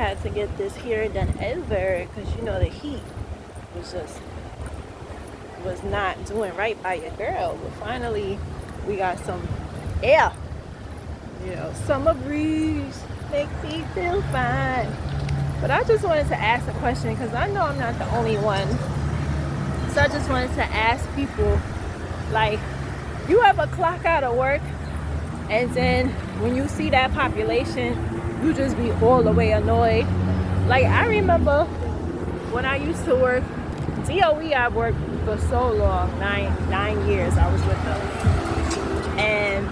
had to get this hair done over because the heat was not doing right by your girl. But finally we got some air. Summer breeze make me feel fine. But I just wanted to ask a question because I know I'm not the only one. So I just wanted to ask people, like, you ever clock out of work and then when you see that population, you just be all the way annoyed? Like, I remember when I used to work, DOE, I worked for so long, nine years I was with them. And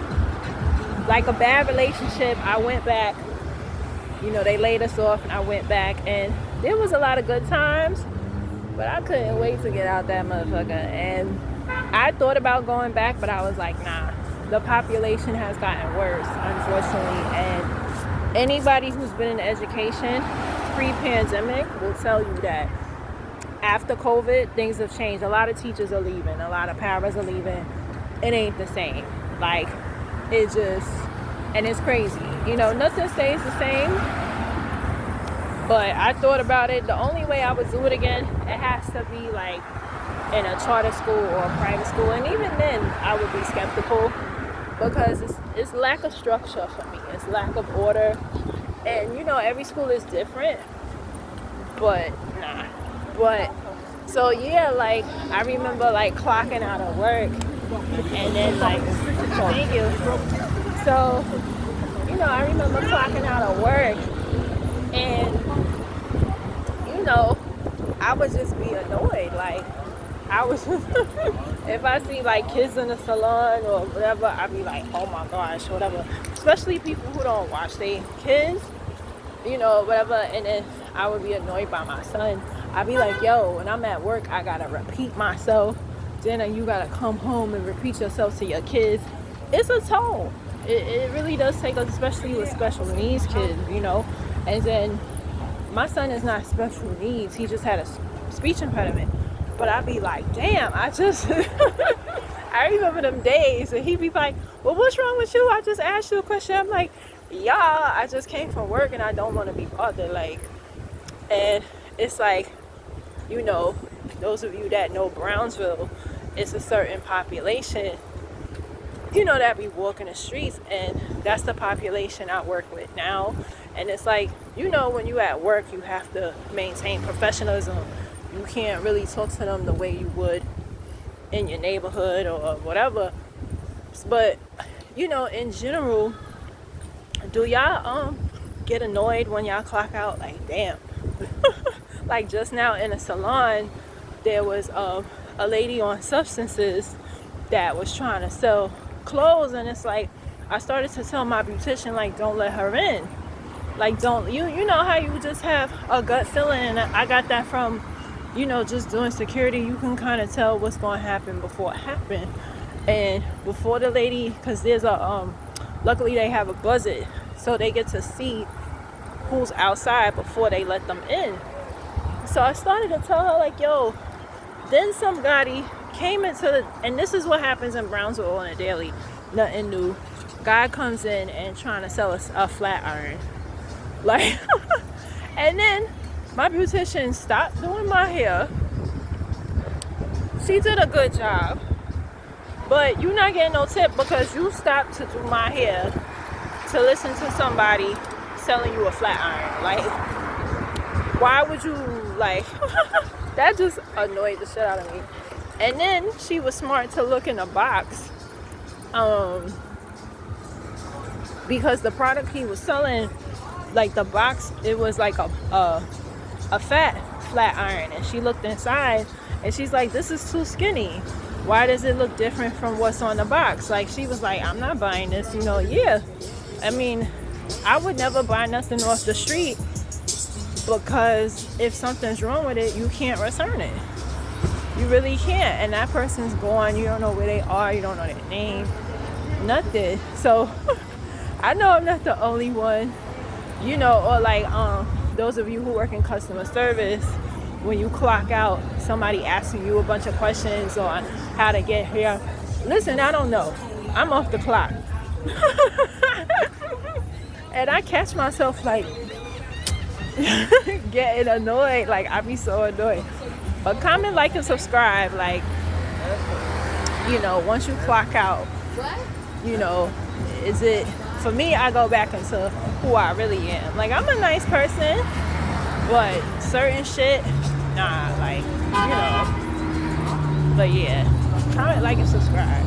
like a bad relationship, I went back, they laid us off and I went back, and there was a lot of good times, but I couldn't wait to get out that motherfucker. And I thought about going back, but I was like, nah, the population has gotten worse, unfortunately. And anybody who's been in education pre-pandemic will tell you that after COVID, things have changed. A lot of teachers are leaving. A lot of paras are leaving. It ain't the same. Like, and it's crazy. Nothing stays the same. But I thought about it. The only way I would do it again, it has to be like in a charter school or a private school. And even then, I would be skeptical because it's lack of structure for me. It's lack of order. And, every school is different. But, nah. But, so yeah, like, I remember, like, clocking out of work. And then, like, thank you. So, I remember clocking out of work. And, I would just be annoyed. Like, I was, if I see like kids in the salon or whatever, I'd be like, oh my gosh, whatever. Especially people who don't watch their kids, whatever. And then I would be annoyed by my son. I'd be like, yo, when I'm at work, I gotta repeat myself. Then you gotta come home and repeat yourself to your kids. It's a toll. It really does take us, especially with special needs kids, And then my son is not special needs. He just had a speech impediment. But I'd be like, damn, I remember them days. And he'd be like, well, what's wrong with you? I just asked you a question. I'm like, yeah, I just came from work and I don't want to be bothered. Like, and it's like, those of you that know Brownsville, it's a certain population, that be walking the streets. And that's the population I work with now. And it's like, when you at work, you have to maintain professionalism. You can't really talk to them the way you would in your neighborhood or whatever. But, in general, do y'all get annoyed when y'all clock out? Like, damn. Like, just now in a salon, there was a lady on substances that was trying to sell clothes. And it's like, I started to tell my beautician, like, don't let her in. Like, don't, you know how you just have a gut feeling, and I got that from, just doing security. You can kind of tell what's going to happen before it happened. And before the lady, because there's luckily they have a buzzer, so they get to see who's outside before they let them in. So I started to tell her, like, yo, then somebody came and this is what happens in Brownsville on a daily, nothing new. Guy comes in and trying to sell us a flat iron. Like, and then my beautician stopped doing my hair. She did a good job, but you're not getting no tip because you stopped to do my hair to listen to somebody selling you a flat iron. Like, why would you, like, that just annoyed the shit out of me. And then she was smart to look in the box, because the product he was selling, like the box, it was like a flat iron. And she looked inside and she's like, this is too skinny. Why does it look different from what's on the box? Like, she was like, I'm not buying this. Yeah, I mean, I would never buy nothing off the street, because if something's wrong with it, you can't return it. You really can't. And that person's gone. You don't know where they are. You don't know their name. Nothing. So I know I'm not the only one. Or like those of you who work in customer service, when you clock out, somebody asking you a bunch of questions on how to get here. Listen, I don't know. I'm off the clock. And I catch myself like, getting annoyed. Like, I be so annoyed. But comment, like, and subscribe. Like, you know, once you clock out, you know, is it, for me, I go back into who I really am. Like, I'm a nice person, but certain shit, nah, like, you know. But yeah, comment, like, and subscribe.